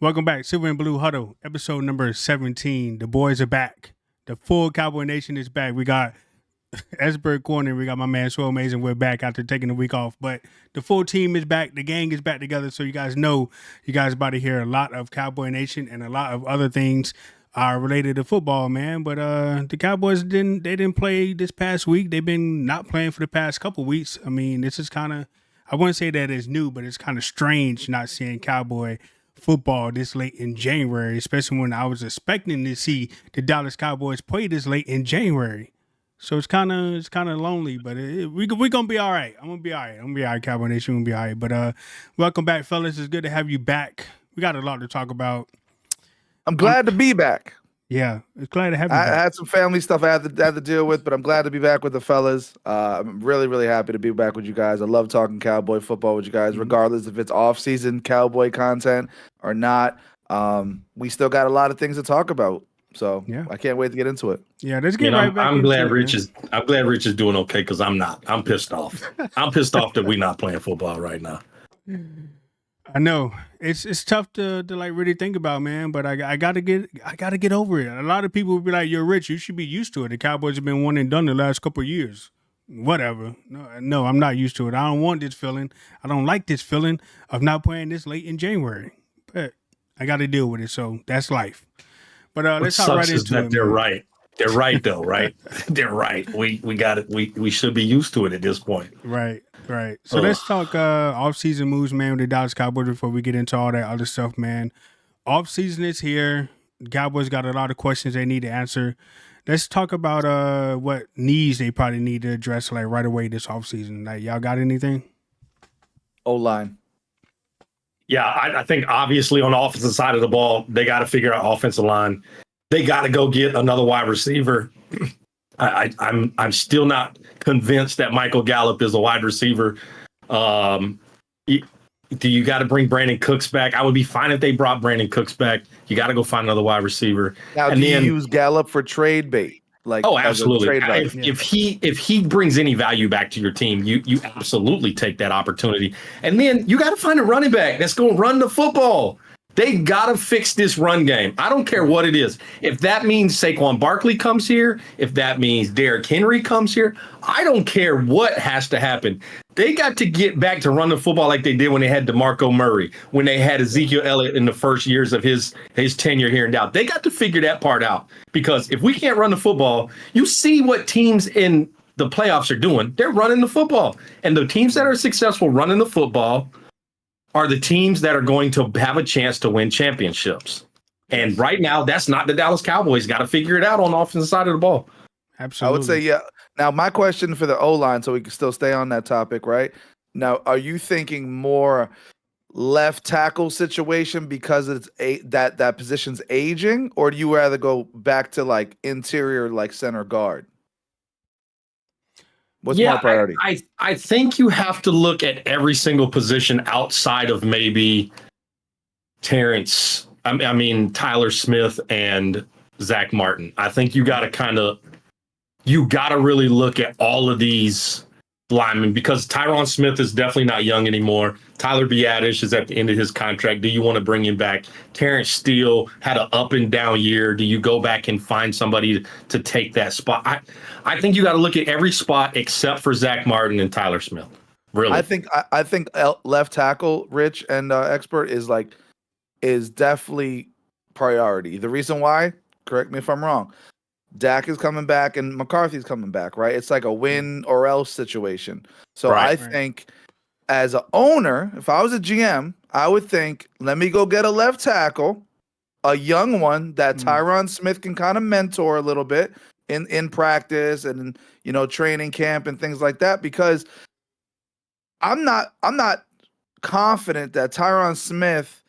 Welcome back, Silver and Blue Huddle, episode number 17. The boys are back. The full Cowboy Nation is back. We got Esberg Corner. We got my man So Amazing. We're back after taking a week off, but the full team is back. The gang is back together. So you guys know you guys about to hear a lot of Cowboy Nation and a lot of other things related to football, man. But the Cowboys didn't play this past week. They've been not playing for the past couple weeks. I mean, this is kind of, I wouldn't say that it's new, but it's kind of strange not seeing Cowboy football this late in January, especially when I was expecting to see the Dallas Cowboys play this late in January. So it's kind of lonely, but we gonna be all right. I'm gonna be all right, Cowboy Nation. We're gonna be all right. But welcome back, fellas. It's good to have you back. We got a lot to talk about. I'm glad to be back. Yeah, it's glad to have you back. I had some family stuff I had to deal with, but I'm glad to be back with the fellas. I'm really, really happy to be back with you guys. I love talking Cowboy football with you guys, regardless if it's off-season Cowboy content or not. We still got a lot of things to talk about, so yeah. I can't wait to get into it. Yeah, let's get right back. I'm glad Rich is doing okay because I'm not. I'm pissed off. I'm pissed off that we're not playing football right now. I know it's tough to like really think about, man. But I gotta get over it. A lot of people will be like, "You're Rich. You should be used to it. The Cowboys have been one and done the last couple of years. Whatever. No, I'm not used to it. I don't want this feeling. I don't like this feeling of not playing this late in January. But I got to deal with it. So that's life. But let's hop right into it. They're right. They're right though, right? They're right. We got it. We should be used to it at this point. Right. So let's talk off-season moves, man, with the Dallas Cowboys before we get into all that other stuff, man. Off-season is here. The Cowboys got a lot of questions they need to answer. Let's talk about what needs they probably need to address like right away this off-season. Like, y'all got anything? O-line. Yeah, I think obviously on the offensive side of the ball, they got to figure out offensive line. They got to go get another wide receiver. I'm still not convinced that Michael Gallup is a wide receiver. You got to bring Brandon Cooks back? I would be fine if they brought Brandon Cooks back. You got to go find another wide receiver. Now, do you use Gallup for trade bait? Like, absolutely. If he brings any value back to your team, you absolutely take that opportunity. And then you got to find a running back that's going to run the football. They got to fix this run game. I don't care what it is. If that means Saquon Barkley comes here, if that means Derrick Henry comes here, I don't care what has to happen. They got to get back to run the football like they did when they had DeMarco Murray, when they had Ezekiel Elliott in the first years of his tenure here in Dallas. They got to figure that part out, because if we can't run the football, you see what teams in the playoffs are doing. They're running the football. And the teams that are successful running the football are the teams that are going to have a chance to win championships. And right now, that's not the Dallas Cowboys. Got to figure it out on the offensive side of the ball. Absolutely. I would say, yeah. Now, my question for the O-line, so we can still stay on that topic, right? Now, are you thinking more left tackle situation because it's that position's aging, or do you rather go back to like interior, like center guard? What's more priority? I think you have to look at every single position outside of maybe Tyler Smith and Zach Martin. I think you got to really look at all of these linemen, because Tyron Smith is definitely not young anymore. Tyler Biadasz is at the end of his contract. Do you want to bring him back? Terrence Steele had an up and down year. Do you go back and find somebody to take that spot? I think you got to look at every spot except for Zach Martin and Tyler Smith. Really, I think left tackle, Rich and Expert, is definitely priority. The reason why, correct me if I'm wrong, Dak is coming back and McCarthy's coming back, right? It's like a win or else situation. So I think as an owner, if I was a GM, I would think, let me go get a left tackle, a young one that Tyron Smith can kind of mentor a little bit in practice and training camp and things like that, because I'm not confident that Tyron Smith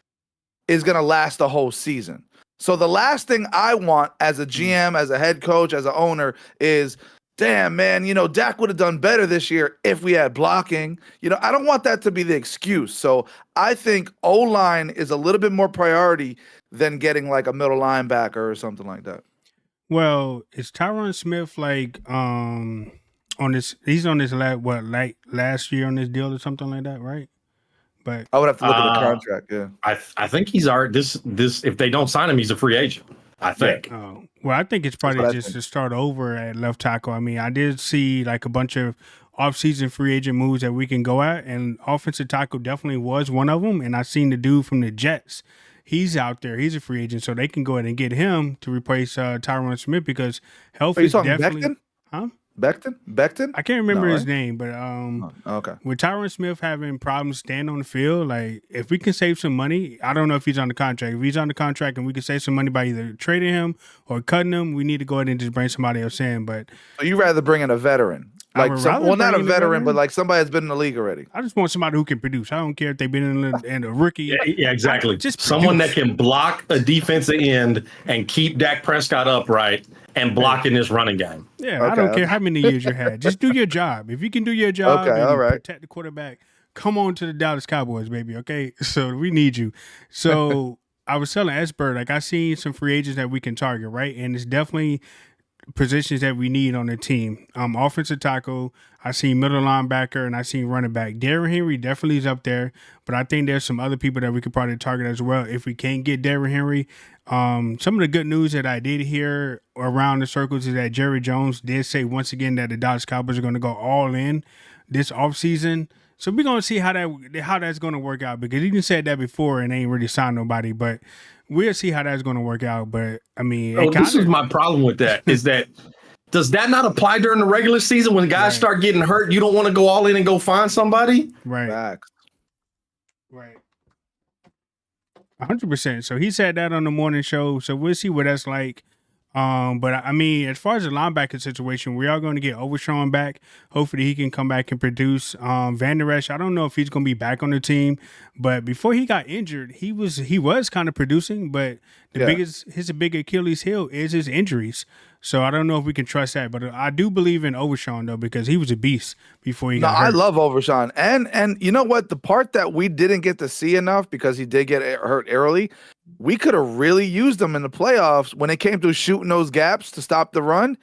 is going to last the whole season. So the last thing I want as a GM, as a head coach, as an owner is, damn, man, Dak would have done better this year if we had blocking. I don't want that to be the excuse. So I think O-line is a little bit more priority than getting like a middle linebacker or something like that. Well, is Tyron Smith like on this? He's on this last year on this deal or something like that, right? But I would have to look at the contract. Yeah, I think he's already this. If they don't sign him, he's a free agent. I think. well, I think it's probably just to start over at left tackle. I mean, I did see like a bunch of off-season free agent moves that we can go at, and offensive tackle definitely was one of them. And I seen the dude from the Jets. He's out there. He's a free agent, so they can go ahead and get him to replace Tyron Smith because health is definitely. Becton? Huh? Becton? I can't remember his name, but okay. With Tyron Smith having problems staying on the field, like if we can save some money, I don't know if he's on the contract. If he's on the contract and we can save some money by either trading him or cutting him, we need to go ahead and just bring somebody else in. But so you rather bring in a veteran, like not a veteran, but like somebody that's been in the league already. I just want somebody who can produce. I don't care if they've been in a rookie. Yeah, exactly. Just someone that can block a defensive end and keep Dak Prescott upright and blocking this running game. Yeah, okay, I don't care how many years you had. Just do your job. If you can do your job and protect the quarterback, come on to the Dallas Cowboys, baby. Okay, so we need you. So I was telling Esbert, like I seen some free agents that we can target, right? And it's definitely positions that we need on the team. Offensive tackle, I seen middle linebacker, and I seen running back. Derrick Henry definitely is up there, but I think there's some other people that we could probably target as well if we can't get Derrick Henry. Some of the good news that I did hear around the circles is that Jerry Jones did say once again that the Dallas Cowboys are going to go all in this offseason. So we're going to see how that's going to work out because he didn't said that before and ain't really signed nobody, but we'll see how that's going to work out. But I mean, this is my problem with that is that does that not apply during the regular season when guys start getting hurt? You don't want to go all in and go find somebody, right? Right. 100%. So he said that on the morning show. So we'll see what that's like. But I mean, as far as the linebacker situation, we are going to get Overshawn back. Hopefully he can come back and produce. Van Der Esch, I don't know if he's going to be back on the team, but before he got injured, he was kind of producing, but his big Achilles heel is his injuries. So I don't know if we can trust that, but I do believe in Overshawn though, because he was a beast before he got hurt. I love Overshawn. And you know what? The part that we didn't get to see enough because he did get hurt early, we could have really used him in the playoffs when it came to shooting those gaps to stop the run.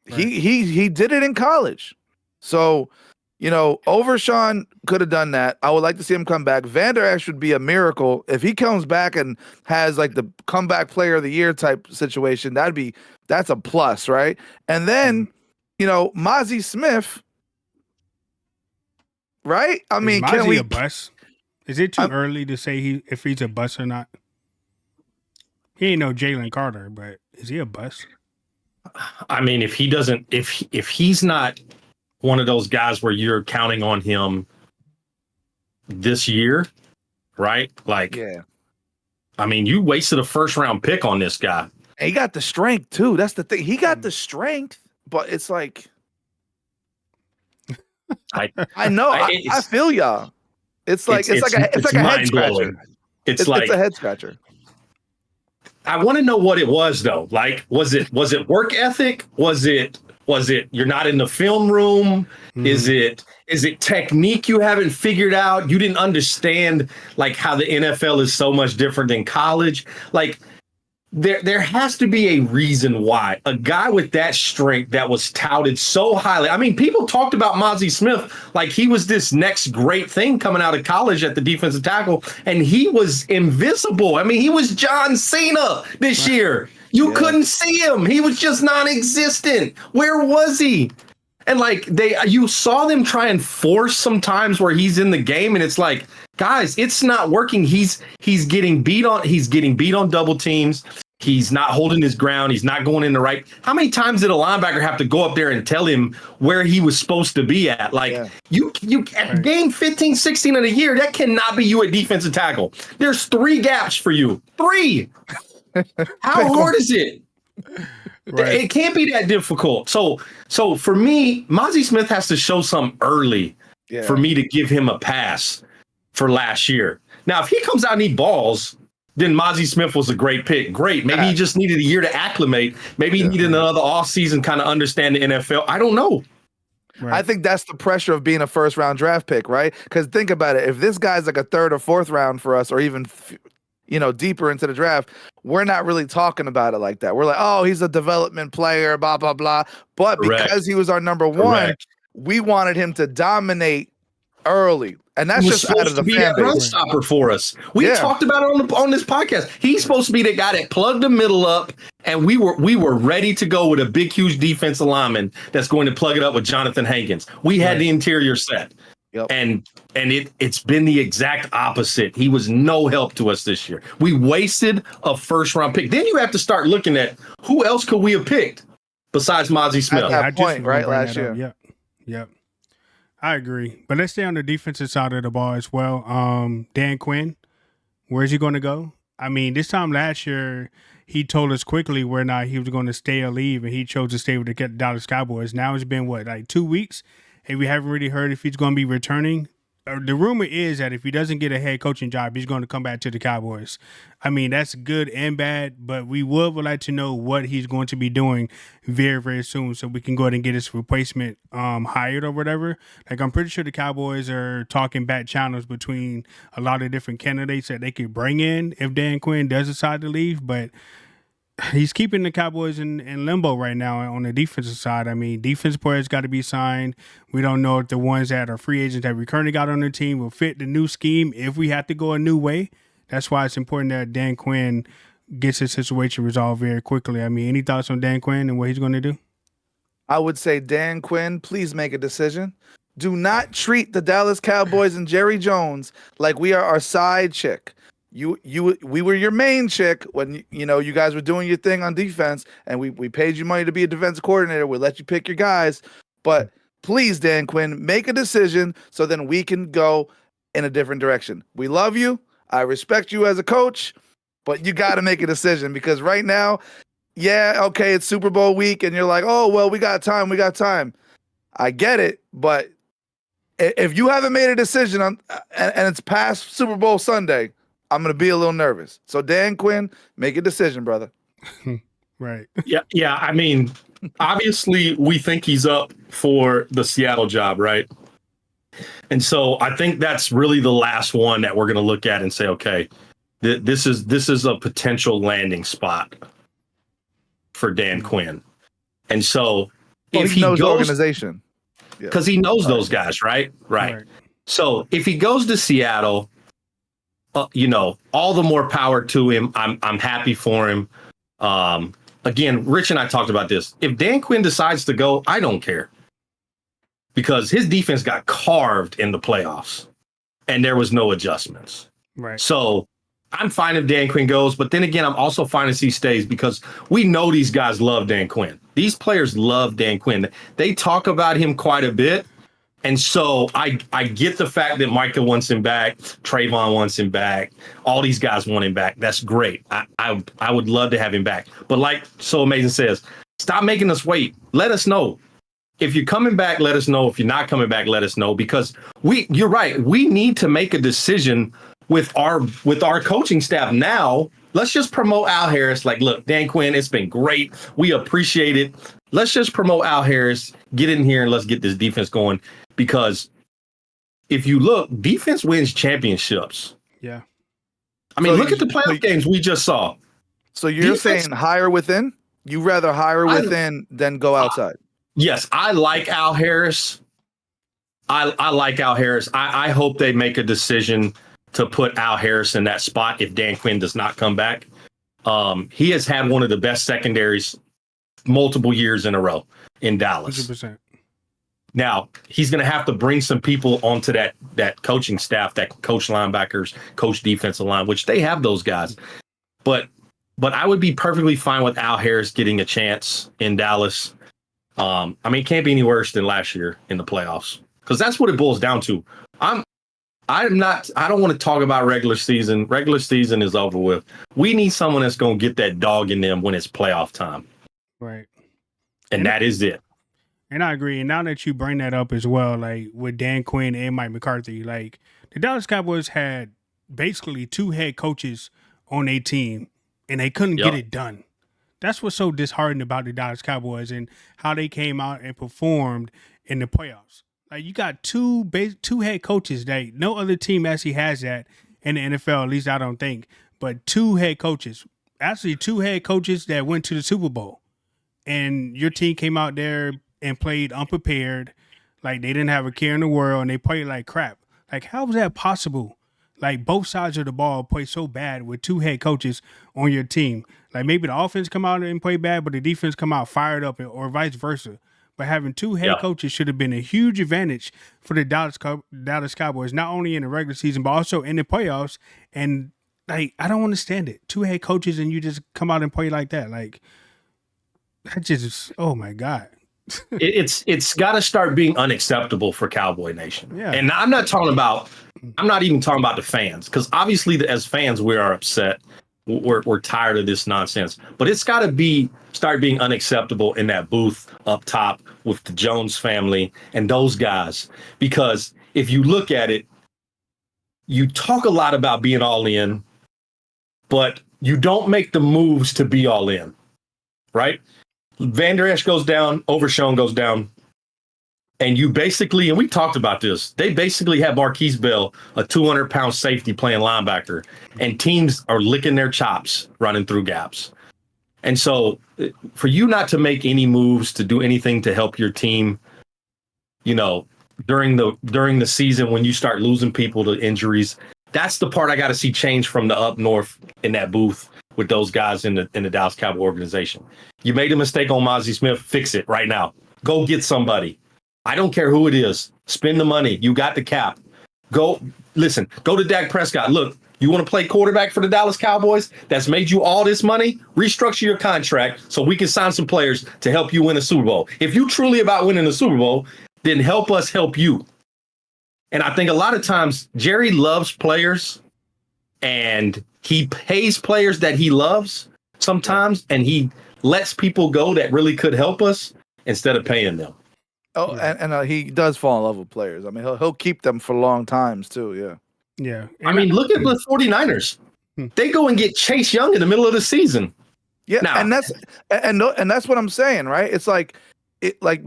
Right. He did it in college. So, you know, Overshawn could have done that. I would like to see him come back. Van Der Esch would be a miracle. If he comes back and has like the comeback player of the year type situation, that's a plus, right? And then, you know, Mazi Smith, right? I mean, can we a bust? Is it too early to say if he's a bust or not? He ain't no Jalen Carter, but is he a bust? I mean, if he's not one of those guys where you're counting on him this year, right? Like, I mean, you wasted a first round pick on this guy. And he got the strength too. That's the thing. He got the strength, but it's like, I know. I feel y'all. It's like a head scratcher. It's a head scratcher. I want to know what it was though. Like, was it work ethic? Was it you're not in the film room? Mm-hmm. Is it technique you haven't figured out? You didn't understand like how the NFL is so much different than college. Like there has to be a reason why a guy with that strength that was touted so highly. I mean, people talked about Mazi Smith like he was this next great thing coming out of college at the defensive tackle, and he was invisible. I mean, he was John Cena this year. You couldn't see him. He was just non-existent. Where was he? And like you saw them try and force sometimes where he's in the game, and it's like, guys, it's not working. He's getting beat on double teams. He's not holding his ground. He's not going in the right. How many times did a linebacker have to go up there and tell him where he was supposed to be at? Like you at game 15, 16 of the year, that cannot be you at defensive tackle. There's 3 gaps for you. 3. How hard is it? Right. It can't be that difficult. So for me, Mazi Smith has to show something early for me to give him a pass for last year. Now, if he comes out and he balls, then Mazi Smith was a great pick. Great. Maybe he just needed a year to acclimate. Maybe he needed another offseason, kind of understand the NFL. I don't know. Right. I think that's the pressure of being a first-round draft pick, right? Because think about it. If this guy's like a 3rd or 4th round for us, or even deeper into the draft, we're not really talking about it like that. We're like, oh, he's a development player, blah, blah, blah. But because he was our number 1, we wanted him to dominate early, and that's He was just out of supposed the to be fan that run base. stopper for us. We Yeah. talked about it on this podcast. He's supposed to be the guy that plugged the middle up, and we were ready to go with a big, huge defensive lineman that's going to plug it up with Jonathan Hankins. We had the interior set. Yep. And it's been the exact opposite. He was no help to us this year. We wasted a first round pick. Then you have to start looking at who else could we have picked besides Mazi Smith. At that point, right, last year. Yep. I agree. But let's stay on the defensive side of the ball as well. Dan Quinn, where's he going to go? I mean, this time last year, he told us quickly whether or not he was going to stay or leave, and he chose to stay with the Dallas Cowboys. Now it's been, like 2 weeks? And we haven't really heard if he's going to be returning. The rumor is that if he doesn't get a head coaching job, he's going to come back to the Cowboys. I mean, that's good and bad, but we would like to know what he's going to be doing very, very soon so we can go ahead and get his replacement hired or whatever. Like, I'm pretty sure the Cowboys are talking back channels between a lot of different candidates that they could bring in if Dan Quinn does decide to leave, but he's keeping the Cowboys in limbo right now on the defensive side. I mean, defense players got to be signed. We don't know if the ones that are free agents that we currently got on the team will fit the new scheme if we have to go a new way. That's why it's important that Dan Quinn gets his situation resolved very quickly. I mean, any thoughts on Dan Quinn and what he's going to do? I would say, Dan Quinn, please make a decision. Do not treat the Dallas Cowboys and Jerry Jones like we are our side chick. We were your main chick when you guys were doing your thing on defense, and we paid you money to be a defensive coordinator. We let you pick your guys, but please, Dan Quinn, make a decision so then we can go in a different direction. We love you. I respect you as a coach, but you got to make a decision because right now, okay, it's Super Bowl week, and you're like, oh well, we got time. I get it, but if you haven't made a decision and it's past Super Bowl Sunday, I'm going to be a little nervous. So, Dan Quinn, make a decision, brother. Right. Yeah. I mean, obviously, we think he's up for the Seattle job, right? And so I think that's really the last one that we're going to look at and say, okay, this is a potential landing spot for Dan Quinn. And so if he knows the organization, because he knows those guys, right? So if he goes to Seattle, all the more power to him. I'm happy for him. Again, Rich and I talked about this. If Dan Quinn decides to go, I don't care because his defense got carved in the playoffs and there was no adjustments. Right. So I'm fine if Dan Quinn goes, but then again, I'm also fine if he stays because we know these guys love Dan Quinn. These players love Dan Quinn. They talk about him quite a bit. And so I get the fact that Micah wants him back, Trayvon wants him back, all these guys want him back. That's great. I would love to have him back. But like So Amazing says, stop making us wait. Let us know. If you're coming back, let us know. If you're not coming back, let us know. Because you're right. We need to make a decision with our coaching staff now. Let's just promote Al Harris. Like, look, Dan Quinn, it's been great. We appreciate it. Let's just promote Al Harris, get in here, and let's get this defense going. Because if you look, defense wins championships. Yeah. I mean, look at the playoff games we just saw. So you're saying hire within? You rather hire within than go outside? Yes, I like Al Harris. I like Al Harris. I hope they make a decision to put Al Harris in that spot if Dan Quinn does not come back. He has had one of the best secondaries multiple years in a row in Dallas. 100%. Now, he's going to have to bring some people onto that coaching staff that coach linebackers, coach defensive line, which they have those guys. But I would be perfectly fine with Al Harris getting a chance in Dallas. I mean, it can't be any worse than last year in the playoffs because that's what it boils down to. I don't want to talk about regular season. Regular season is over with. We need someone that's going to get that dog in them when it's playoff time. Right. And that is it. And I agree. And now that you bring that up as well, like with Dan Quinn and Mike McCarthy, like the Dallas Cowboys had basically two head coaches on a team and they couldn't get it done. That's what's so disheartening about the Dallas Cowboys and how they came out and performed in the playoffs. Like you got two head coaches that no other team actually has that in the NFL, at least I don't think, but two head coaches, actually two head coaches that went to the Super Bowl and your team came out there and played unprepared. Like they didn't have a care in the world and they played like crap. Like how was that possible? Like both sides of the ball play so bad with two head coaches on your team. Like maybe the offense come out and play bad, but the defense come out fired up, or vice versa. But having two head coaches should have been a huge advantage for the Dallas Cowboys, not only in the regular season but also in the playoffs. And like I don't understand it. Two head coaches and you just come out and play like that. Like that just oh my God. It's got to start being unacceptable for Cowboy Nation. Yeah. And I'm not even talking about the fans, because obviously as fans we are upset. We're tired of this nonsense. But it's got to start being unacceptable in that booth up top with the Jones family and those guys. Because if you look at it, you talk a lot about being all in, but you don't make the moves to be all in, right? Van Der Esch goes down, Overshown goes down, and you basically, and we talked about this, they basically have Marquise Bell, a 200-pound safety playing linebacker, and teams are licking their chops running through gaps. And so for you not to make any moves to do anything to help your team, you know, during the season when you start losing people to injuries, that's the part I got to see change from the up north in that booth with those guys in the Dallas Cowboy organization. You made a mistake on Mazi Smith, fix it right now. Go get somebody. I don't care who it is. Spend the money. You got the cap. Go to Dak Prescott. Look, you want to play quarterback for the Dallas Cowboys? That's made you all this money? Restructure your contract so we can sign some players to help you win a Super Bowl. If you truly about winning the Super Bowl, then help us help you. And I think a lot of times Jerry loves players and he pays players that he loves sometimes, and he lets people go that really could help us instead of paying them. Oh, yeah. and he does fall in love with players. I mean, he'll keep them for long times too. Yeah. Yeah. I mean, look at the 49ers. They go and get Chase Young in the middle of the season. Yeah, now, and that's what I'm saying, right? It's like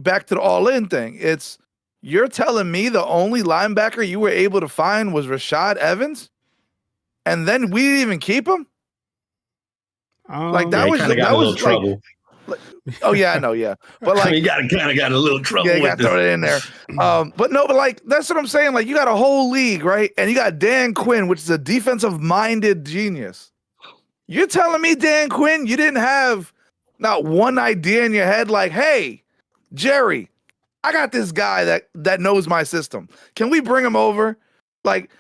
back to the all-in thing. It's you're telling me the only linebacker you were able to find was Rashad Evans, and then we didn't even keep him. That was trouble. Oh yeah, I know, yeah, but like you kind of got a little trouble. Yeah, you got to throw it in there. But like that's what I'm saying. Like you got a whole league, right? And you got Dan Quinn, which is a defensive-minded genius. You're telling me, Dan Quinn, you didn't have not one idea in your head, like, hey, Jerry, I got this guy that knows my system. Can we bring him over? Like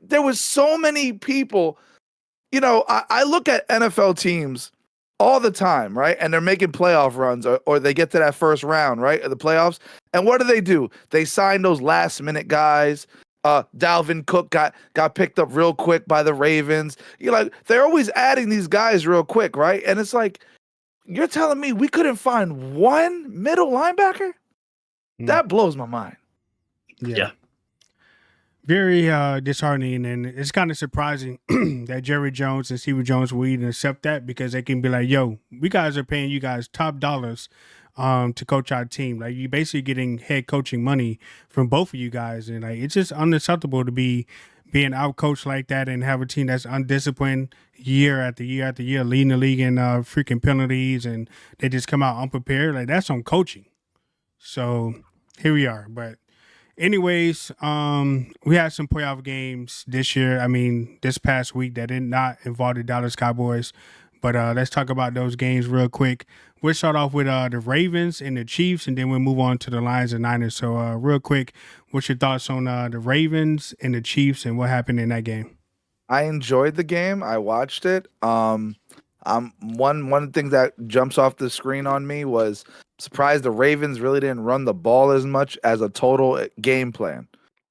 there was so many people. You know, I look at NFL teams all the time, right? And they're making playoff runs or they get to that first round, right? Of the playoffs. And what do? They sign those last minute guys. Dalvin Cook got picked up real quick by the Ravens. You're like, they're always adding these guys real quick, right? And it's like, you're telling me we couldn't find one middle linebacker? That blows my mind. Yeah. Very disheartening, and it's kind of surprising that Jerry Jones and Stephen Jones will even accept that, because they can be like, yo, we guys are paying you guys top dollars to coach our team. Like, you're basically getting head coaching money from both of you guys, and like it's just unacceptable to be being out coached like that and have a team that's undisciplined year after year after year, leading the league in freaking penalties, and they just come out unprepared. Like, that's on coaching. So here we are. But anyways, we had some playoff games this year. I mean, this past week that did not involve the Dallas Cowboys. But let's talk about those games real quick. We'll start off with the Ravens and the Chiefs, and then we'll move on to the Lions and Niners. So real quick, what's your thoughts on the Ravens and the Chiefs and what happened in that game? I enjoyed the game. I watched it. One thing that jumps off the screen on me was surprised the Ravens really didn't run the ball as much as a total game plan.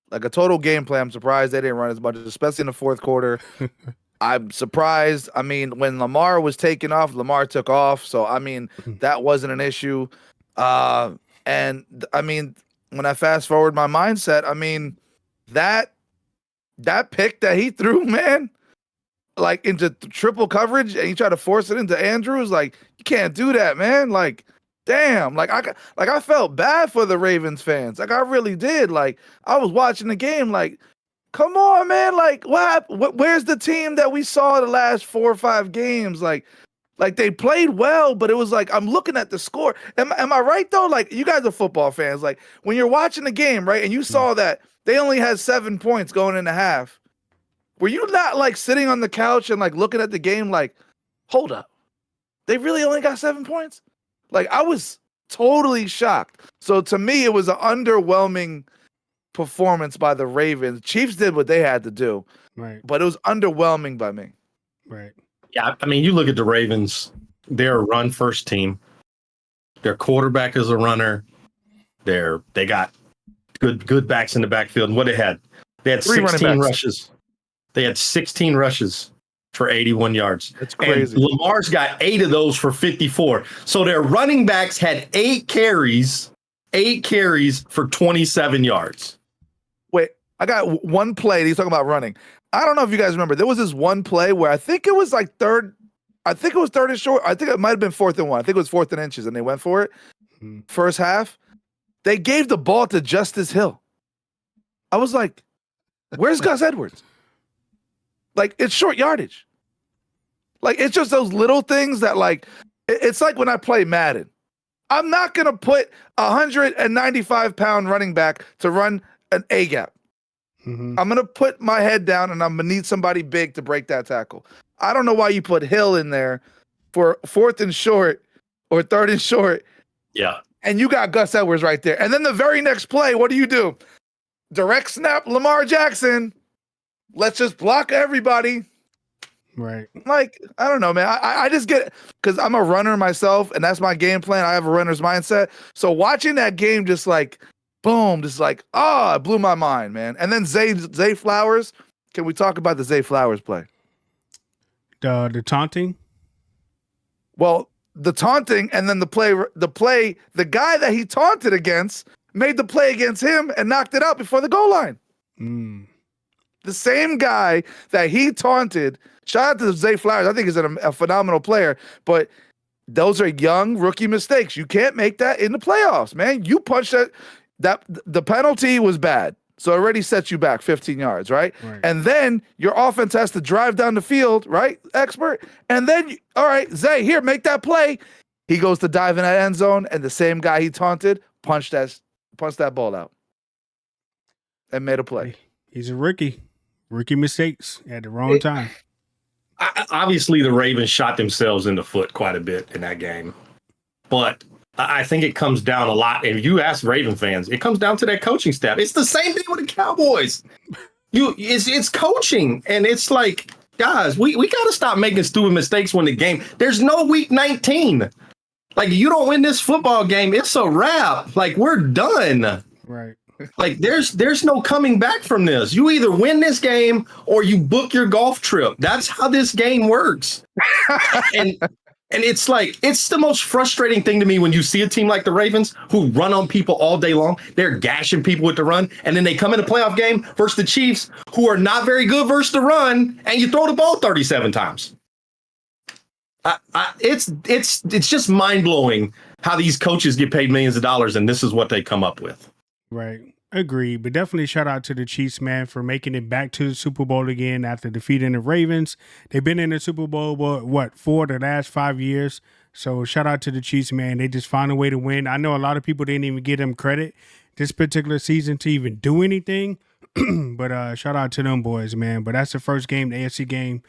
Like a total game plan, I'm surprised they didn't run as much, especially in the fourth quarter. I'm surprised. I mean, when Lamar was taking off, Lamar took off. So, I mean, that wasn't an issue. And, I mean, when I fast forward my mindset, I mean, that pick that he threw, man, like into triple coverage, and you try to force it into Andrews, like, you can't do that, man. Like, damn, I felt bad for the Ravens fans. Like, I really did. Like, I was watching the game, like, come on, man. Like, where's the team that we saw the last 4 or 5 games? Like, Like they played well, but it was like I'm looking at the score. Am I right though? Like you guys are football fans. Like when you're watching the game, right, and you saw that they only had 7 points going into half, were you not like sitting on the couch and like looking at the game like, hold up, they really only got 7 points? Like I was totally shocked. So to me, it was an underwhelming performance by the Ravens. Chiefs did what they had to do, Right. but it was underwhelming by me. Right. Yeah, I mean, you look at the Ravens, they're a run first team. Their quarterback is a runner. They got good backs in the backfield. And what they had 16 rushes. They had 16 rushes for 81 yards. That's crazy. And Lamar's got 8 of those for 54. So their running backs had 8 carries for 27 yards. Wait, I got one play. He's talking about running. I don't know if you guys remember. There was this one play where I think it was like third. I think it was third and short. I think it might have been 4th and 1. I think it was 4th and inches, and they went for it. First half, they gave the ball to Justice Hill. I was like, "Where's Gus Edwards?" Like it's short yardage. Like it's just those little things that like. It's like when I play Madden. I'm not gonna put 195-pound running back to run an A gap. I'm going to put my head down and I'm going to need somebody big to break that tackle. I don't know why you put Hill in there for 4th and short or 3rd and short. Yeah. And you got Gus Edwards right there. And then the very next play, what do? Direct snap, Lamar Jackson. Let's just block everybody. Right. Like, I don't know, man. I just get, because I'm a runner myself and that's my game plan. I have a runner's mindset. So watching that game just like, boom, just like, it blew my mind, man. And then Zay Flowers. Can we talk about the Zay Flowers play? The taunting? Well, the taunting and then the guy that he taunted against made the play against him and knocked it out before the goal line. The same guy that he taunted, shout out to Zay Flowers. I think he's a phenomenal player, but those are young rookie mistakes. You can't make that in the playoffs, man. You punch that the penalty was bad. So it already sets you back 15 yards, right? And then your offense has to drive down the field, right, expert? And then, all right, Zay, here, make that play. He goes to dive in that end zone, and the same guy he taunted punched that ball out and made a play. He's a rookie. Rookie mistakes at the wrong time. Obviously, the Ravens shot themselves in the foot quite a bit in that game. But I think it comes down a lot. And you ask Raven fans, it comes down to that coaching staff. It's the same thing with the Cowboys. It's coaching. And it's like, guys, we got to stop making stupid mistakes when the game. There's no week 19. Like, you don't win this football game, it's a wrap. Like, we're done. Right. Like, there's no coming back from this. You either win this game or you book your golf trip. That's how this game works. And it's like, it's the most frustrating thing to me when you see a team like the Ravens who run on people all day long. They're gashing people with the run. And then they come in a playoff game versus the Chiefs, who are not very good versus the run, and you throw the ball 37 times. It's just mind blowing how these coaches get paid millions of dollars, and this is what they come up with. Right. Agreed. But definitely shout out to the Chiefs, man, for making it back to the Super Bowl again after defeating the Ravens. They've been in the Super Bowl, for the last 5 years. So shout out to the Chiefs, man. They just found a way to win. I know a lot of people didn't even give them credit this particular season to even do anything. But shout out to them boys, man. But that's the first game, the AFC game.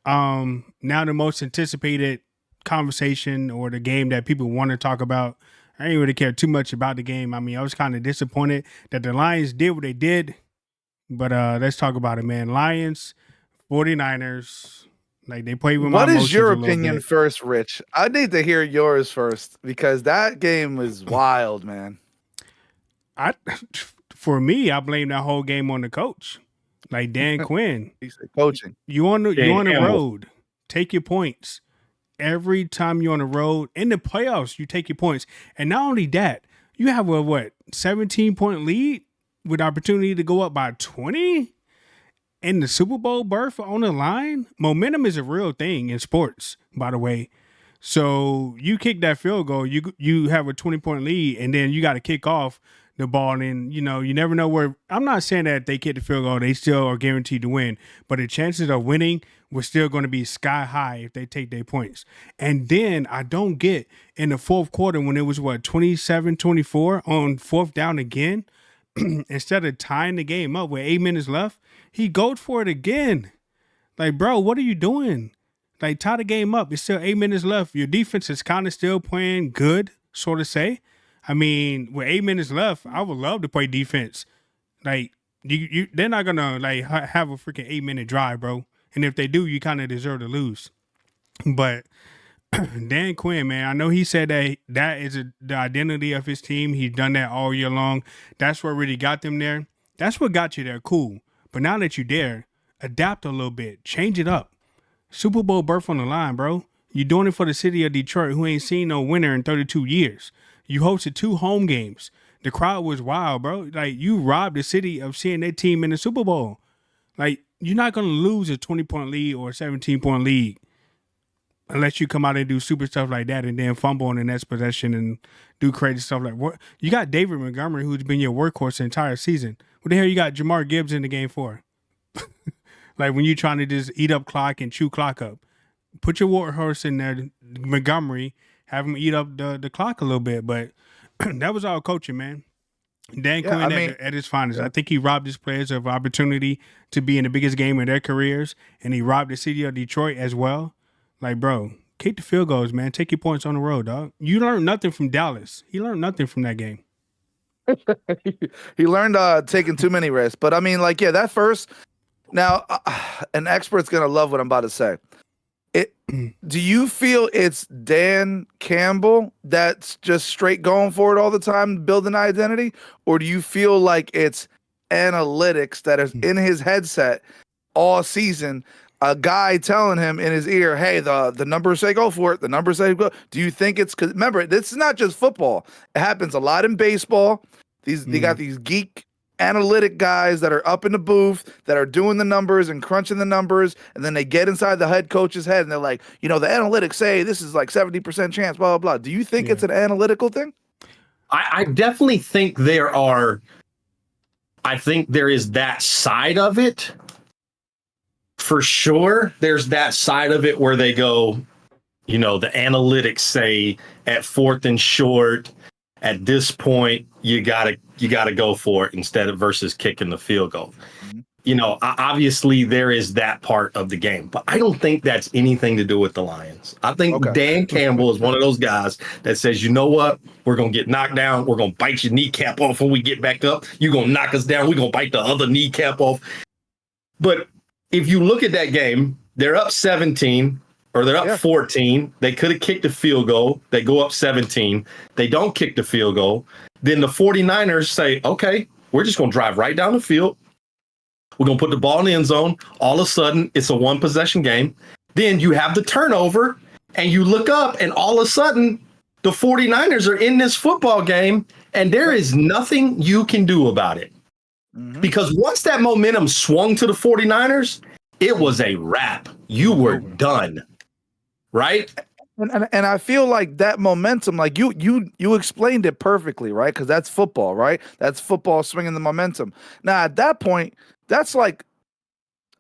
Now the most anticipated conversation or the game that people want to talk about. I didn't really care too much about the game. I mean, I was kind of disappointed that the Lions did what they did. But let's talk about it, man. Lions, 49ers, like they played with my emotions. What is your opinion first, Rich? I need to hear yours first because that game was wild, man. For me, I blame that whole game on the coach, like Dan Quinn. He said coaching. You on the road, take your points. Every time you're on the road in the playoffs, you take your points. And not only that, you have a 17-point lead with opportunity to go up by 20 in the Super Bowl berth on the line. Momentum is a real thing in sports, by the way. So you kick that field goal, you have a 20-point lead, and then you got to kick off the ball, and you never know where. I'm not saying that if they kick the field goal, they still are guaranteed to win, but the chances of winning were still going to be sky high if they take their points. And then I don't get in the fourth quarter when it was 27-24 on fourth down again, instead of tying the game up with 8 minutes left, he goes for it again. Like, bro, what are you doing? Like, tie the game up. It's still 8 minutes left. Your defense is kind of still playing good, sort of say. I mean, with 8 minutes left, I would love to play defense. Like, they're not gonna have a freaking 8-minute drive, bro. And if they do, you kind of deserve to lose. But Dan Quinn, man, I know he said that is the identity of his team. He's done that all year long. That's what really got them there. That's what got you there. Cool. But now that you're there, adapt a little bit. Change it up. Super Bowl berth on the line, bro. You're doing it for the city of Detroit, who ain't seen no winner in 32 years. You hosted 2 home games. The crowd was wild, bro. Like, you robbed the city of seeing their team in the Super Bowl. Like, you're not going to lose a 20-point lead or a 17-point lead unless you come out and do super stuff like that and then fumble on the next possession and do crazy stuff like what. You got David Montgomery, who's been your workhorse the entire season. What the hell you got Jamar Gibbs in the game for? Like, when you're trying to just eat up clock and chew clock up. Put your workhorse in there, Montgomery, have him eat up the clock a little bit. But that was all coaching, man. Dan Quinn at his finest. I think he robbed his players of opportunity to be in the biggest game of their careers, and he robbed the city of Detroit as well. Like, bro, kick the field goals, man. Take your points on the road, dog. You learned nothing from Dallas. He learned nothing from that game. He learned taking too many risks. But, I mean, like, yeah, that first – now, an expert's going to love what I'm about to say. Do you feel it's Dan Campbell that's just straight going for it all the time, building identity? Or do you feel like it's analytics that is in his headset all season, a guy telling him in his ear, hey, the numbers say go for it, the numbers say go. Do you think it's because, remember, this is not just football. It happens a lot in baseball. They got these geek analytic guys that are up in the booth that are doing the numbers and crunching the numbers, and then they get inside the head coach's head and they're like, the analytics say this is like 70% chance, blah, blah, blah. Do you think it's an analytical thing? I definitely think there is that side of it. For sure, there's that side of it where they go, the analytics say at 4th and short, at this point, you gotta go for it instead of versus kicking the field goal. Obviously there is that part of the game, but I don't think that's anything to do with the Lions. I think Dan Campbell is one of those guys that says, you know what, we're gonna get knocked down, we're gonna bite your kneecap off when we get back up. You're gonna knock us down, we're gonna bite the other kneecap off. But if you look at that game, they're up 17. Or they're up 14. They could have kicked a field goal. They go up 17. They don't kick the field goal. Then the 49ers say, okay, we're just going to drive right down the field. We're going to put the ball in the end zone. All of a sudden, it's a 1-possession game. Then you have the turnover, and you look up, and all of a sudden, the 49ers are in this football game, and there is nothing you can do about it. Because once that momentum swung to the 49ers, it was a wrap. You were done. Right. And I feel like that momentum, like you explained it perfectly, right? Because that's football, right? That's football swinging the momentum. Now, at that point, that's like,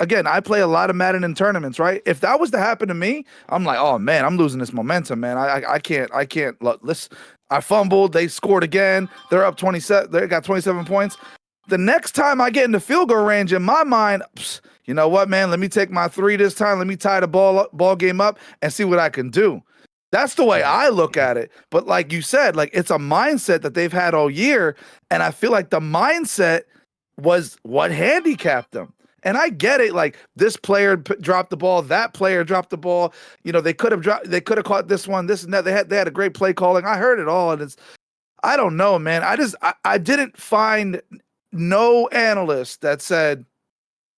again, I play a lot of Madden in tournaments, right? If that was to happen to me, I'm like, oh man, I'm losing this momentum, man. I can't look. I fumbled. They scored again. They're up 27. They got 27 points. The next time I get into field goal range, in my mind, you know what, man? Let me take my 3 this time. Let me tie the ball game up and see what I can do. That's the way I look at it. But like you said, like it's a mindset that they've had all year, and I feel like the mindset was what handicapped them. And I get it. Like this player dropped the ball, that player dropped the ball. They could have caught this one, this and that. They had a great play calling. I heard it all, and I don't know, man. I didn't find no analyst that said,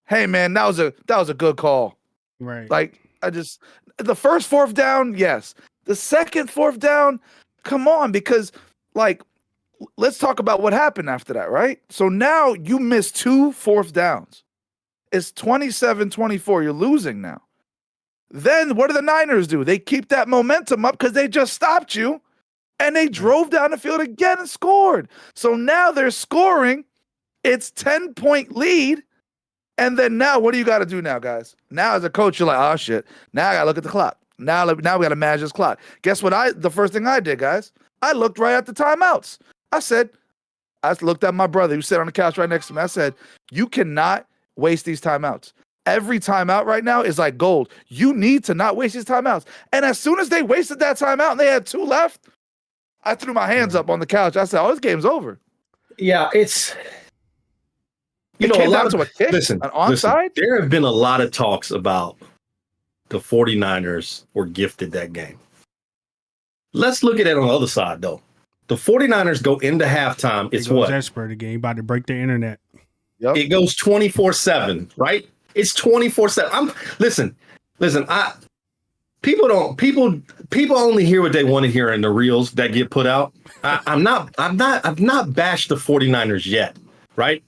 hey man, that was a good call. Right. Like the first 4th down, yes. The second 4th down, come on, because like let's talk about what happened after that, right? So now you missed 2 4th downs. It's 27-24. You're losing now. Then what do the Niners do? They keep that momentum up because they just stopped you. And they drove down the field again and scored. So now they're scoring. It's 10-point lead. And then now, what do you got to do now, guys? Now, as a coach, you're like, oh, shit. Now I got to look at the clock. Now we got to manage this clock. Guess what? The first thing I did, guys, I looked right at the timeouts. I looked at my brother who sat on the couch right next to me. I said, you cannot waste these timeouts. Every timeout right now is like gold. You need to not waste these timeouts. And as soon as they wasted that timeout and they had 2 left, I threw my hands up on the couch. I said, oh, this game's over. Yeah, it's... It came down to a kick, an onside. There have been a lot of talks about the 49ers were gifted that game. Let's look at it on the other side, though. The 49ers go into halftime. It's what? Expert again. About to break the internet. Yep. It goes 24/7, right? It's 24/7. Listen. People only hear what they want to hear in the reels that get put out. I've not bashed the 49ers yet, right?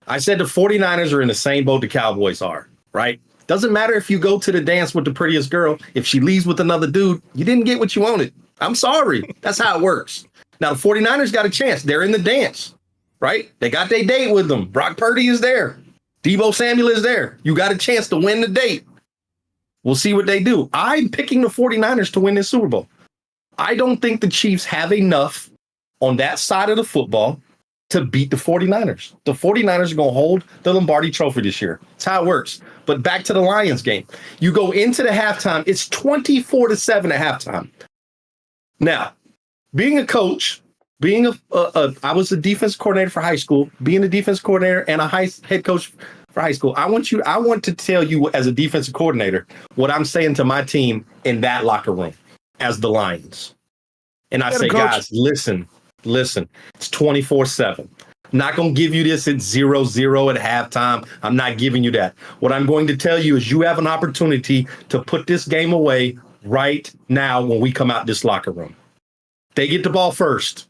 I said the 49ers are in the same boat the Cowboys are, right? Doesn't matter if you go to the dance with the prettiest girl. If she leaves with another dude, you didn't get what you wanted. I'm sorry. That's how it works. Now, the 49ers got a chance. They're in the dance, right? They got their date with them. Brock Purdy is there. Deebo Samuel is there. You got a chance to win the date. We'll see what they do. I'm picking the 49ers to win this Super Bowl. I don't think the Chiefs have enough on that side of the football to beat the 49ers. The 49ers are going to hold the Lombardi Trophy this year. That's how it works. But back to the Lions game. You go into the halftime. It's 24-7 at halftime. Now, being a coach, I was a defense coordinator for high school, being a defense coordinator and a head coach for high school. I want to tell you as a defensive coordinator what I'm saying to my team in that locker room as the Lions. And I say, guys, listen, it's 24/7. I'm not going to give you this at 0-0 at halftime. I'm not giving you that. What I'm going to tell you is you have an opportunity to put this game away right now when we come out this locker room. They get the ball first.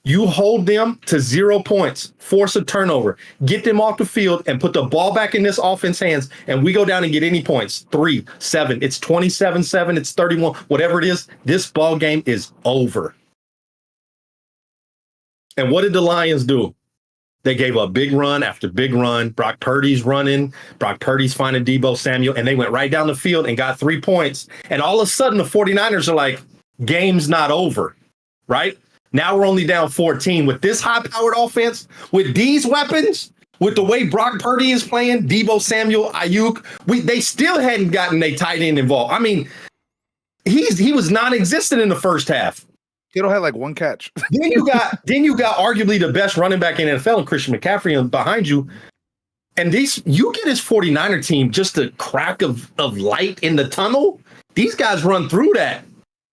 You hold them to 0 points, force a turnover, get them off the field, and put the ball back in this offense hands, and we go down and get any points. 3, 7, it's 27-7, it's 31, whatever it is, this ball game is over. And what did the Lions do? They gave a big run after big run. Brock Purdy's running. Brock Purdy's finding Deebo Samuel, and they went right down the field and got 3 points. And all of a sudden, the 49ers are like, game's not over, right? Now we're only down 14 with this high-powered offense, with these weapons, with the way Brock Purdy is playing, Deebo Samuel, Ayuk. They still hadn't gotten a tight end involved. I mean, he was non-existent in the first half. He don't have like one catch. Then you got arguably the best running back in NFL, and Christian McCaffrey behind you. And you get his 49er team just a crack of light in the tunnel. These guys run through that.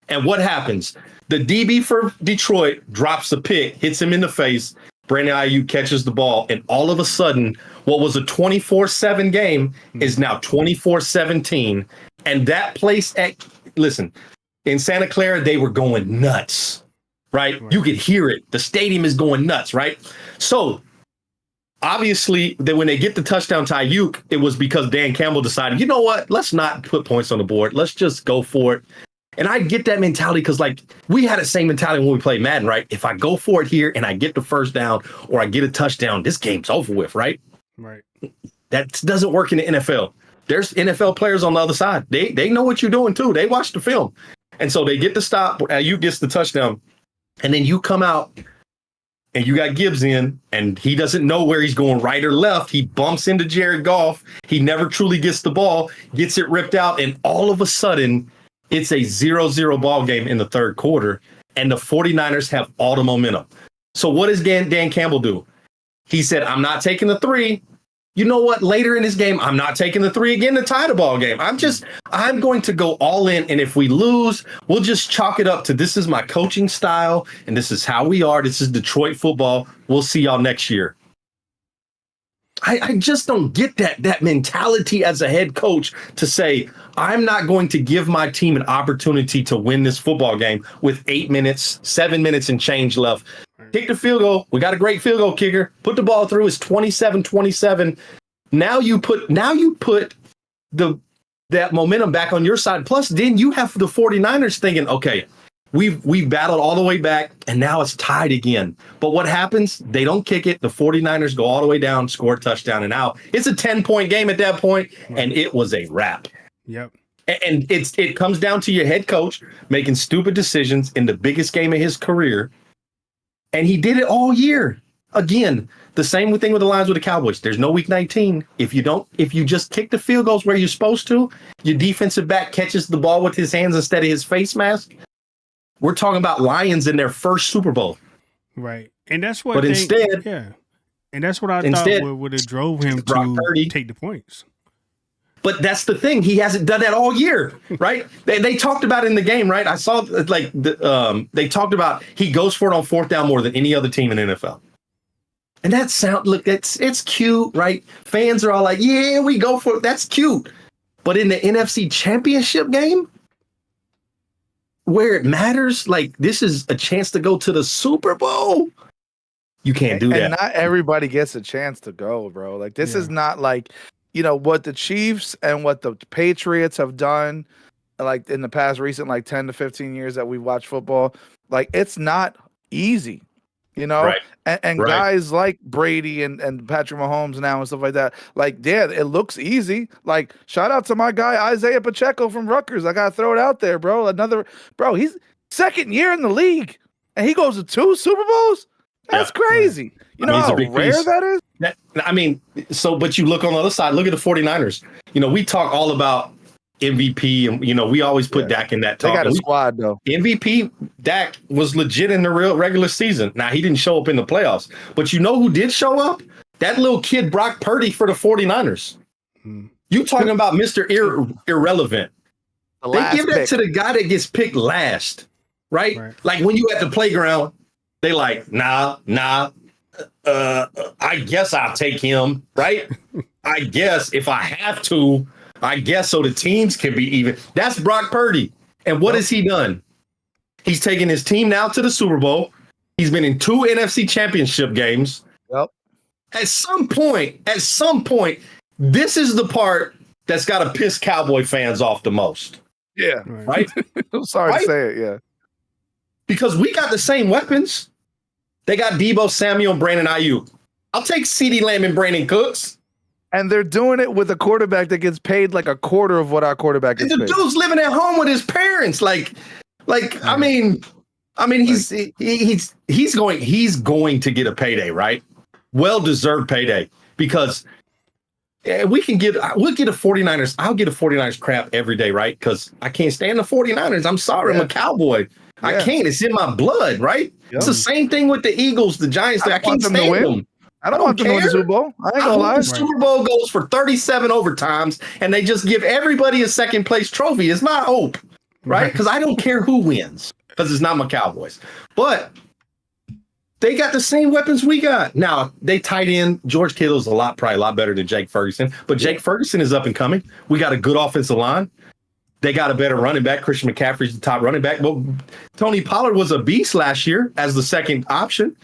And what happens? The DB for Detroit drops a pick, hits him in the face. Brandon Ayuk catches the ball. And all of a sudden, what was a 24-7 game is now 24-17. And that place in Santa Clara, they were going nuts, right? You could hear it. The stadium is going nuts, right? So obviously, when they get the touchdown to Ayuk, it was because Dan Campbell decided, you know what? Let's not put points on the board. Let's just go for it. And I get that mentality because, like, we had the same mentality when we played Madden, right? If I go for it here and I get the first down or I get a touchdown, this game's over with, right? Right. That doesn't work in the NFL. There's NFL players on the other side. They know what you're doing, too. They watch the film. And so they get the stop. Ayuk gets the touchdown. And then you come out and you got Gibbs in, and he doesn't know where he's going, right or left. He bumps into Jared Goff. He never truly gets the ball, gets it ripped out, and all of a sudden, it's a 0-0 ball game in the third quarter, and the 49ers have all the momentum. So what does Dan Campbell do? He said, I'm not taking the 3. You know what? Later in this game, I'm not taking the 3 again to tie the ball game. I'm going to go all in. And if we lose, we'll just chalk it up to this is my coaching style. And this is how we are. This is Detroit football. We'll see y'all next year. I just don't get that mentality as a head coach to say, I'm not going to give my team an opportunity to win this football game with 8 minutes, 7 minutes and change left. Kick the field goal. We got a great field goal kicker. Put the ball through. It's 27-27. Now you put that momentum back on your side. Plus, then you have the 49ers thinking, okay, We've battled all the way back, and now it's tied again. But what happens? They don't kick it. The 49ers go all the way down, score a touchdown, and out. It's a 10-point game at that point, and it was a wrap. Yep. And it comes down to your head coach making stupid decisions in the biggest game of his career. And he did it all year. Again, the same thing with the Lions with the Cowboys. There's no week 19. If you just kick the field goals where you're supposed to, your defensive back catches the ball with his hands instead of his face mask. We're talking about Lions in their first Super Bowl. Right. And that's what And that's what I thought would have drove him to take the points. But that's the thing. He hasn't done that all year, right? They talked about it in the game, right? I saw they talked about he goes for it on fourth down more than any other team in the NFL. And it's cute, right? Fans are all like, yeah, we go for it. That's cute. But in the NFC Championship game, where it matters, like this is a chance to go to the Super Bowl. You can't do that. And not everybody gets a chance to go, bro. Like this is not like, what the Chiefs and what the Patriots have done, like in the past recent, like 10 to 15 years that we've watched football. Like it's not easy, Right. And Right. guys like Brady and Patrick Mahomes now and stuff like that. Like, yeah, it looks easy. Like, shout out to my guy Isaiah Pacheco from Rutgers. I gotta throw it out there, bro. He's second year in the league, and he goes to 2 Super Bowls. That's crazy. You know how rare that is? But you look on the other side, look at the 49ers. We talk all about MVP, and we always put Dak in that talk. They got a squad though. MVP Dak was legit in the real regular season. Now he didn't show up in the playoffs, but who did show up? That little kid Brock Purdy for the 49ers. You talking about Mr. Irrelevant. They give that to the guy that gets picked last, right? Like when you at the playground, they like, nah, I guess I'll take him, right? I guess if I have to, so the teams can be even. That's Brock Purdy. And what has he done? He's taken his team now to the Super Bowl. He's been in 2 NFC championship games. Yep. At some point, this is the part that's got to piss Cowboy fans off the most. Yeah. Right? I'm sorry to say it, yeah. Because we got the same weapons. They got Deebo Samuel and Brandon Ayuk. I'll take CeeDee Lamb and Brandon Cooks. And they're doing it with a quarterback that gets paid like a quarter of what our quarterback gets paid. The dude's living at home with his parents. He's going to get a payday, right? Well-deserved payday, because we'll get a 49ers. I'll get a 49ers crap every day, right? Because I can't stand the 49ers. I'm sorry, I'm a Cowboy. Yeah. I can't. It's in my blood, right? Yep. It's the same thing with the Eagles, the Giants. I can't stand them. I don't want them to win the Super Bowl. I ain't gonna lie. The Super Bowl goes for 37 overtimes, and they just give everybody a second place trophy. It's my hope, right? Because I don't care who wins, because it's not my Cowboys. But they got the same weapons we got. Now, they tied in. George Kittle's probably a lot better than Jake Ferguson, but Jake Ferguson is up and coming. We got a good offensive line. They got a better running back. Christian McCaffrey's the top running back. Well, Tony Pollard was a beast last year as the second option.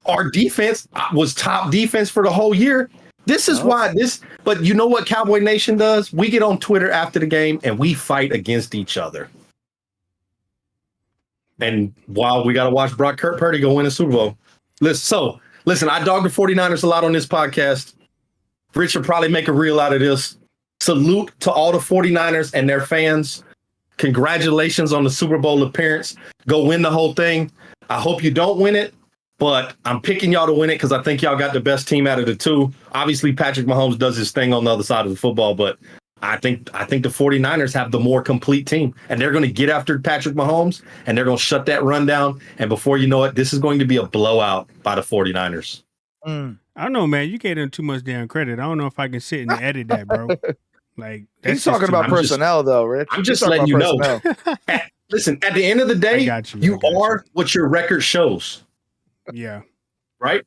Our defense was top defense for the whole year. This is why but you know what Cowboy Nation does? We get on Twitter after the game and we fight against each other. And while we got to watch Brock Purdy go win a Super Bowl. Listen, I dog the 49ers a lot on this podcast. Rich will probably make a reel out of this. Salute to all the 49ers and their fans. Congratulations on the Super Bowl appearance. Go win the whole thing. I hope you don't win it, but I'm picking y'all to win it because I think y'all got the best team out of the 2. Obviously, Patrick Mahomes does his thing on the other side of the football, but I think the 49ers have the more complete team, and they're going to get after Patrick Mahomes, and they're going to shut that run down. And before you know it, this is going to be a blowout by the 49ers. I don't know, man. You gave them too much damn credit. I don't know if I can sit and edit that, bro. Like, he's talking about personnel, though, Rich. I'm just letting you know. Listen, at the end of the day, you are what your record shows. Yeah. Right?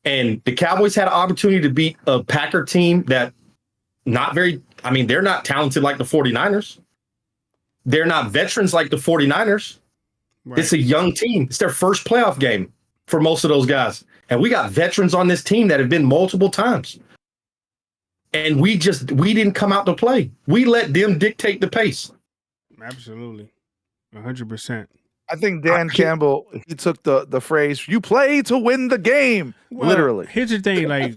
And the Cowboys had an opportunity to beat a Packer team that they're not talented like the 49ers. They're not veterans like the 49ers. Right. It's a young team. It's their first playoff game for most of those guys. And we got veterans on this team that have been multiple times. And we didn't come out to play. We let them dictate the pace. Absolutely. 100%. I think Dan Campbell, he took the phrase, "You play to win the game," literally. Here's the thing, like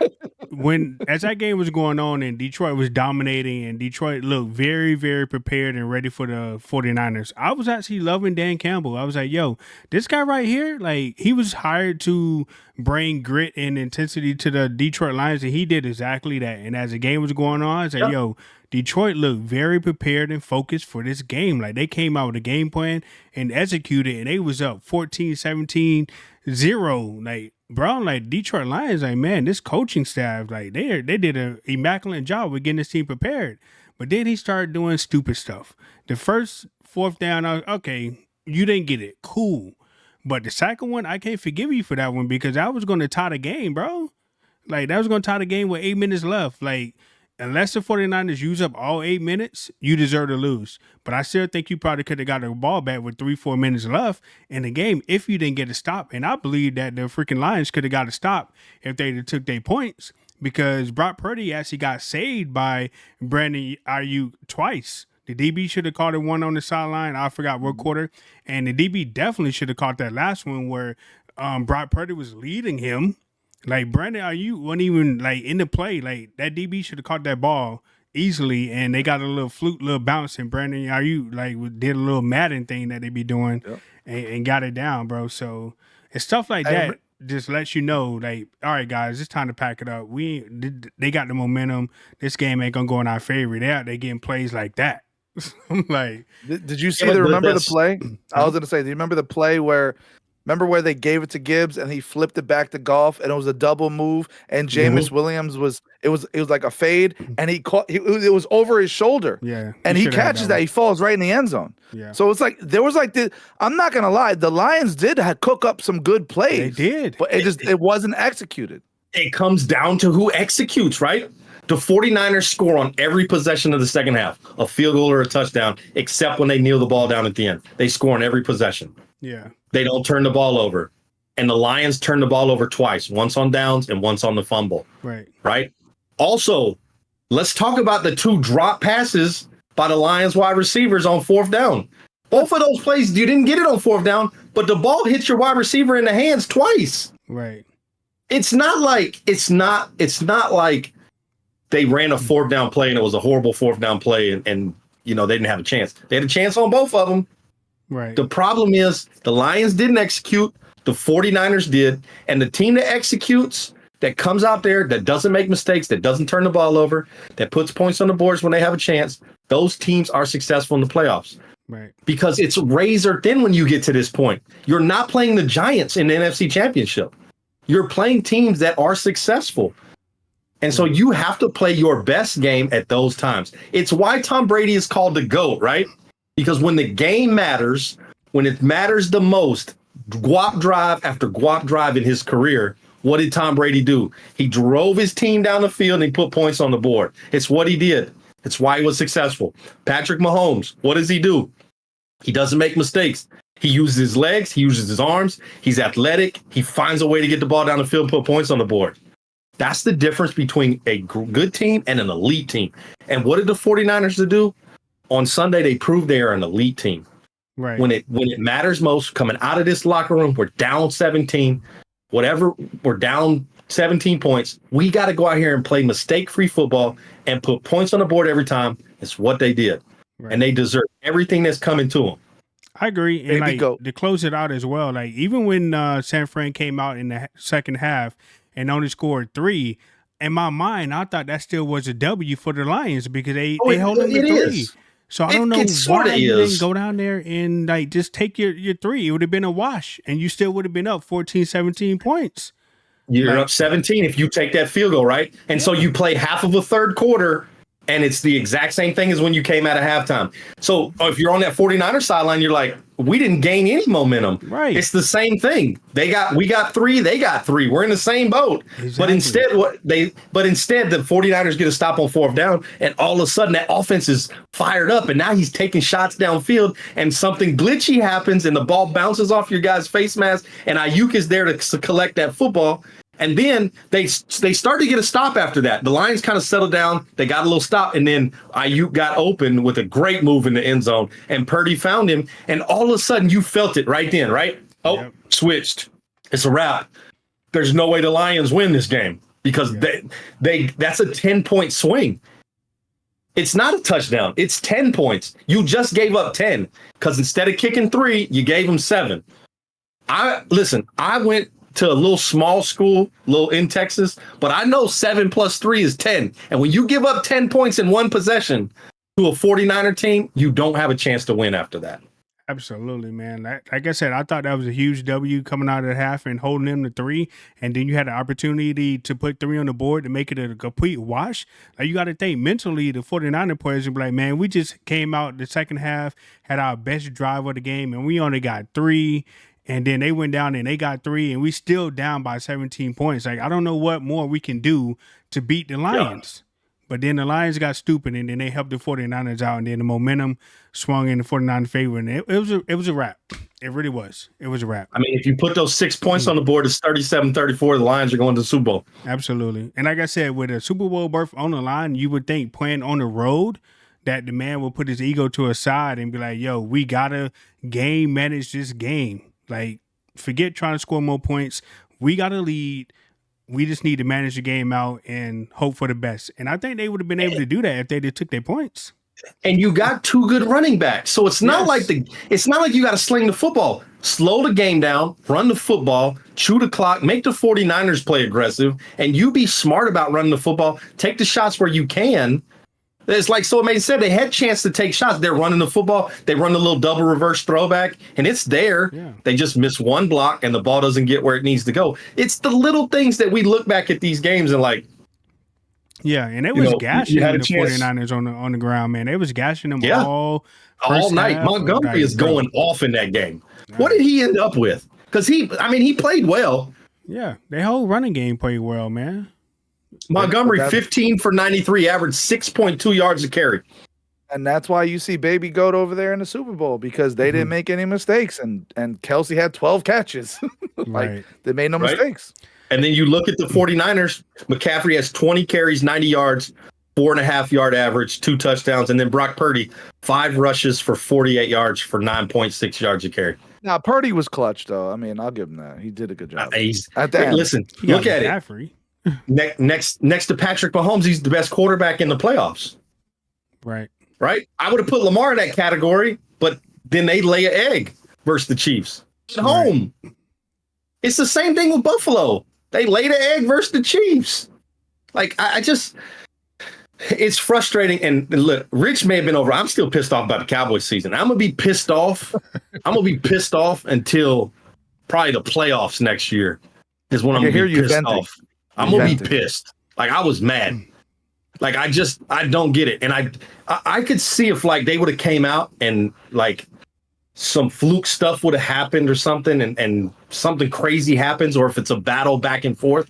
as that game was going on and Detroit was dominating and Detroit looked very, very prepared and ready for the 49ers, I was actually loving Dan Campbell. I was like, yo, this guy right here, like he was hired to bring grit and intensity to the Detroit Lions, and he did exactly that. And as the game was going on, I was like, yo, Detroit looked very prepared and focused for this game. Like they came out with a game plan and executed, and they was up 14-17-0. Like, bro, like Detroit Lions, like, man, this coaching staff, like they did an immaculate job with getting this team prepared. But then he started doing stupid stuff. The first fourth down, okay, you didn't get it. Cool. But the second one, I can't forgive you for that one because I was going to tie the game, bro. Like, that was going to tie the game with 8 minutes left. Like, unless the 49ers use up all 8 minutes, you deserve to lose. But I still think you probably could have got the ball back with 3-4 minutes left in the game if you didn't get a stop. And I believe that the freaking Lions could have got a stop if they took their points because Brock Purdy actually got saved by Brandon Ayuk twice. The DB should have caught it one on the sideline. I forgot what quarter. And the DB definitely should have caught that last one where Brock Purdy was leading him. Like, Brandon Ayuk wasn't even, like, in the play. Like, that DB should have caught that ball easily, and they got a little fluke, little bounce, and Brandon Ayuk, like, did a little Madden thing that they be doing and got it down, bro. So, it's stuff like that just lets you know, like, all right, guys, it's time to pack it up. They got the momentum. This game ain't going to go in our favor. They getting plays like that. I'm like. Did you see remember the play? I was going to say, do you remember the play where they gave it to Gibbs and he flipped it back to Goff and it was a double move and Jameis Williams was like a fade and it was over his shoulder. Yeah. And he catches that. He falls right in the end zone. Yeah. So it's like there was like I'm not gonna lie, the Lions did cook up some good plays. They did. But it wasn't executed. It comes down to who executes, right? The 49ers score on every possession of the second half, a field goal or a touchdown, except when they kneel the ball down at the end. They score on every possession. Yeah. They don't turn the ball over. And the Lions turn the ball over twice, once on downs and once on the fumble. Right? Also, let's talk about the 2 drop passes by the Lions wide receivers on fourth down. Both of those plays, you didn't get it on fourth down, but the ball hits your wide receiver in the hands twice. Right. It's not like they ran a fourth down play and it was a horrible fourth down play and they didn't have a chance. They had a chance on both of them. Right. The problem is the Lions didn't execute, the 49ers did, and the team that executes, that comes out there, that doesn't make mistakes, that doesn't turn the ball over, that puts points on the boards when they have a chance, those teams are successful in the playoffs. Right. Because it's razor thin when you get to this point. You're not playing the Giants in the NFC Championship. You're playing teams that are successful. And so you have to play your best game at those times. It's why Tom Brady is called the GOAT, right? Because when the game matters, when it matters the most, guap drive after guap drive in his career, what did Tom Brady do? He drove his team down the field and he put points on the board. It's what he did. It's why he was successful. Patrick Mahomes, what does he do? He doesn't make mistakes. He uses his legs. He uses his arms. He's athletic. He finds a way to get the ball down the field and put points on the board. That's the difference between a good team and an elite team. And what did the 49ers do? On Sunday, they proved they are an elite team. Right. When it matters most, coming out of this locker room, we're down 17. Whatever, we're down 17 points. We got to go out here and play mistake-free football and put points on the board every time. It's what they did. Right. And they deserve everything that's coming to them. I agree. And to close it out as well, like even when San Fran came out in the second half and only scored 3, in my mind, I thought that still was a W for the Lions because they held them to 3. Is. So I don't know why you didn't go down there and like just take your 3. It would have been a wash and you still would have been up 14, 17 points. You're up 17 if you take that field goal, right? And so you play half of a third quarter and it's the exact same thing as when you came out of halftime. So if you're on that 49ers sideline, you're like, we didn't gain any momentum. Right. It's the same thing. We got 3, they got 3. We're in the same boat. Exactly. But instead the 49ers get a stop on fourth down and all of a sudden that offense is fired up and now he's taking shots downfield and something glitchy happens and the ball bounces off your guy's face mask and Ayuk is there to collect that football And then they started to get a stop after that. The Lions kind of settled down. They got a little stop, and then Ayuk got open with a great move in the end zone, and Purdy found him. And all of a sudden, you felt it right then, right? Oh, yep. Switched. It's a wrap. There's no way the Lions win this game because that's a 10-point swing. It's not a touchdown. It's 10 points. You just gave up 10 because instead of kicking 3, you gave them 7. I went to a little small school, little in Texas, but I know 7 plus 3 is 10. And when you give up 10 points in one possession to a 49er team, you don't have a chance to win after that. Absolutely, man. Like I said, I thought that was a huge W coming out of the half and holding them to 3. And then you had the opportunity to put 3 on the board to make it a complete wash. Like, you got to think mentally, the 49er players would be like, man, we just came out the second half, had our best drive of the game, and we only got 3. And then they went down and they got 3, and we still down by 17 points. Like, I don't know what more we can do to beat the Lions. Yeah. But then the Lions got stupid, and then they helped the 49ers out, and then the momentum swung in the 49ers' favor, and it was a wrap. It really was. It was a wrap. I mean, if you put those 6 points on the board, it's 37-34. The Lions are going to the Super Bowl. Absolutely. And like I said, with a Super Bowl berth on the line, you would think playing on the road that the man will put his ego to a side and be like, yo, we got to game manage this game. Like, forget trying to score more points. We got to lead. We just need to manage the game out and hope for the best. And I think they would have been able to do that if they just took their points. And you got 2 good running backs. So it's not like you got to sling the football. Slow the game down, run the football, chew the clock, make the 49ers play aggressive, and you be smart about running the football. Take the shots where you can. It's like So Amazing said, they had a chance to take shots. They're running the football. They run the little double reverse throwback, and it's there. Yeah. They just miss one block, and the ball doesn't get where it needs to go. It's the little things that we look back at these games and like. Yeah, and it was gashing the 49ers on the ground, man. They was gashing them all night. Montgomery is going off in that game. Right. What did he end up with? Because he played well. Yeah, their whole running game played well, man. Montgomery, 15 for 93, averaged 6.2 yards a carry. And that's why you see Baby Goat over there in the Super Bowl, because they didn't make any mistakes. And Kelsey had 12 catches. They made no mistakes. And then you look at the 49ers, McCaffrey has 20 carries, 90 yards, 4.5-yard average, 2 touchdowns. And then Brock Purdy, 5 rushes for 48 yards for 9.6 yards a carry. Now, Purdy was clutch, though. I mean, I'll give him that. He did a good job. Listen, look at it. Next to Patrick Mahomes, he's the best quarterback in the playoffs. Right. I would have put Lamar in that category, but then they lay an egg versus the Chiefs at home. It's the same thing with Buffalo. They laid an egg versus the Chiefs. Like, it's frustrating. And look, Rich may have been over. I'm still pissed off about the Cowboys season. I'm gonna be pissed off. Until probably the playoffs next year is when I'm gonna be pissed off. I'm gonna be pissed. Like, I was mad. Like, I don't get it. And I could see if like they would have came out and like some fluke stuff would have happened or something, and something crazy happens, or if it's a battle back and forth.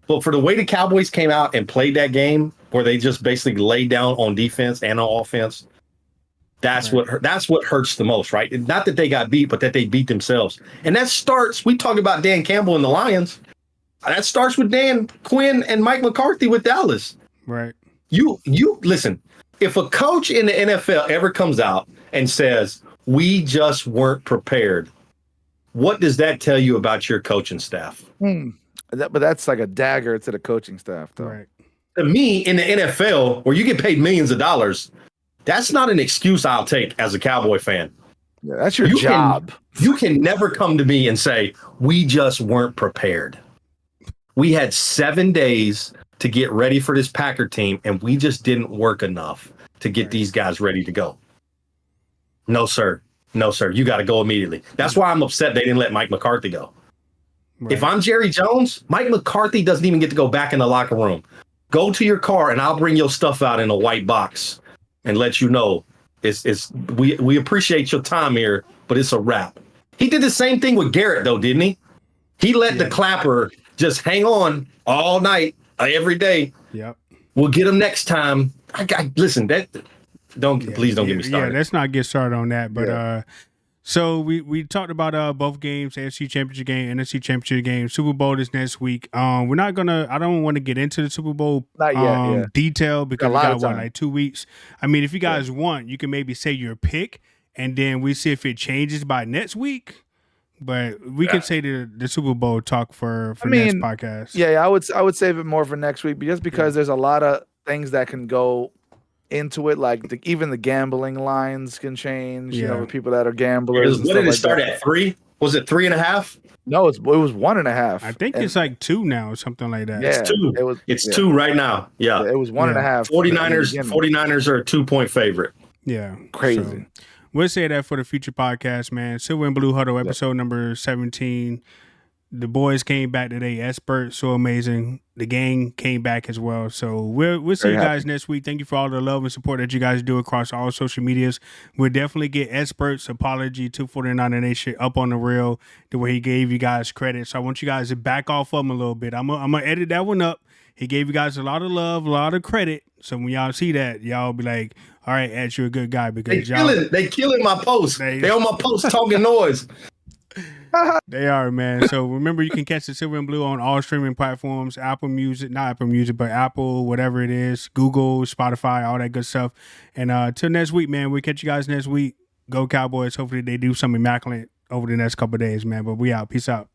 But for the way the Cowboys came out and played that game, where they just basically laid down on defense and on offense, that's what hurts the most, right? Not that they got beat, but that they beat themselves. And that starts. We talk about Dan Campbell and the Lions. That starts with Dan Quinn and Mike McCarthy with Dallas. Right. You listen, if a coach in the NFL ever comes out and says, we just weren't prepared, what does that tell you about your coaching staff? But that's like a dagger to the coaching staff, though. Right. To me, in the NFL, where you get paid millions of dollars, that's not an excuse I'll take as a Cowboy fan. Yeah, that's your job. You can never come to me and say, we just weren't prepared. We had 7 days to get ready for this Packer team, and we just didn't work enough to get these guys ready to go. No, sir. You got to go immediately. That's why I'm upset they didn't let Mike McCarthy go. Right. If I'm Jerry Jones, Mike McCarthy doesn't even get to go back in the locker room. Go to your car, and I'll bring your stuff out in a white box and let you know we appreciate your time here, but it's a wrap. He did the same thing with Garrett, though, didn't he? He let the clapper just hang on all night, every day. Yep. We'll get him next time. Listen, please don't get me started. Yeah, let's not get started on that. But So we talked about both games, AFC Championship game, NFC Championship game. Super Bowl is next week. We're not gonna. I don't want to get into the Super Bowl Not yet, yeah. detail because we lot got of time. like 2 weeks. I mean, if you guys want, you can maybe say your pick, and then we see if it changes by next week. But we can say the Super Bowl talk for next podcast. Yeah, I would save it more for next week just because there's a lot of things that can go into it, like even the gambling lines can change. You know, the people that are gamblers. What did it start at 3? Was it 3.5? No, it was 1.5. I think it's like 2 now, or something like that. Yeah, it's 2. It's 2 right now. Yeah, it was 1.5. 49ers are a 2-point favorite. Yeah, crazy. So we'll say that for the future podcast, man. Silver and Blue Huddle, episode number 17. The boys came back today. Espert, so amazing. The gang came back as well. So we'll see you guys next week. Thank you for all the love and support that you guys do across all social medias. We'll definitely get Espert's apology to 49 Nation up on the reel the way he gave you guys credit. So I want you guys to back off of him a little bit. I'm gonna edit that one up. He gave you guys a lot of love, a lot of credit. So when y'all see that, y'all be like, all right, Ed, you're a good guy because they killing my post. They on my post talking noise. They are, man. So remember, you can catch the Silver and Blue on all streaming platforms, Apple Music, not Apple Music, but Apple, whatever it is, Google, Spotify, all that good stuff. And till next week, man, we'll catch you guys next week. Go Cowboys. Hopefully they do something immaculate over the next couple of days, man. But we out. Peace out.